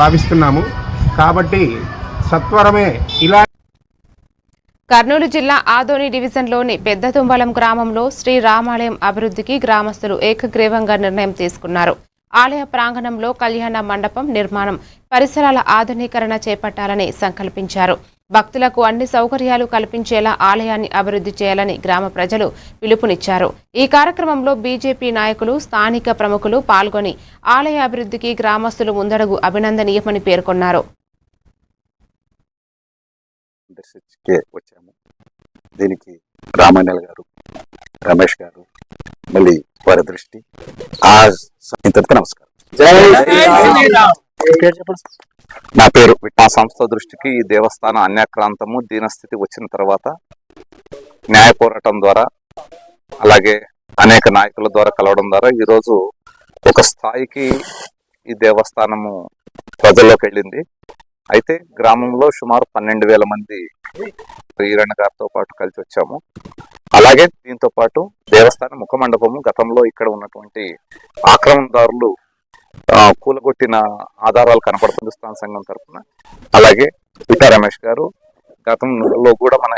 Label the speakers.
Speaker 1: భావిస్తున్నాము. కాబట్టి సత్వరమే ఇలా
Speaker 2: కర్నూలు జిల్లా ఆదోని డివిజన్లోని పెద్ద తుంబలం గ్రామంలో శ్రీ రామాలయం అభివృద్ధికి గ్రామస్తులు ఏకగ్రీవంగా నిర్ణయం తీసుకున్నారు. ఆలయ ప్రాంగణంలో కళ్యాణ మండపం నిర్మాణం, పరిసరాల ఆధునీకరణ చేపట్టాలని సంకల్పించారు. భక్తులకు అన్ని సౌకర్యాలు కల్పించేలా ఆలయాన్ని అభివృద్ధి చేయాలని గ్రామ ప్రజలు పిలుపునిచ్చారు. ఈ కార్యక్రమంలో బీజేపీ నాయకులు, స్థానిక ప్రముఖులు పాల్గొని ఆలయ అభివృద్ధికి గ్రామస్తులు ముందడుగు అభినందనీయమని పేర్కొన్నారు.
Speaker 3: దీనికి రామాయణాల గారు, రమేష్ గారు, మళ్ళీ వారి దృష్టి ఇంతటితో నమస్కారం. నా పేరు మా సంస్థ దృష్టికి ఈ దేవస్థాన అన్యాక్రాంతము దీనస్థితి వచ్చిన తర్వాత న్యాయ పోరాటం ద్వారా, అలాగే అనేక నాయకుల ద్వారా కలవడం ద్వారా ఈరోజు ఒక స్థాయికి ఈ దేవస్థానము ప్రజల్లోకి వెళ్ళింది. అయితే గ్రామంలో సుమారు 12,000 మంది ఈరಣ್ణ గారితో పాటు కలిసి వచ్చాము. అలాగే దీంతో పాటు దేవస్థాన ముఖమండపము గతంలో ఇక్కడ ఉన్నటువంటి ఆక్రమణదారులు కూలగొట్టిన ఆధారాలు కనపడుతుంది స్థాన సంఘం తరఫున. అలాగే పిఠా రమేష్ గారు గతంలో కూడా మన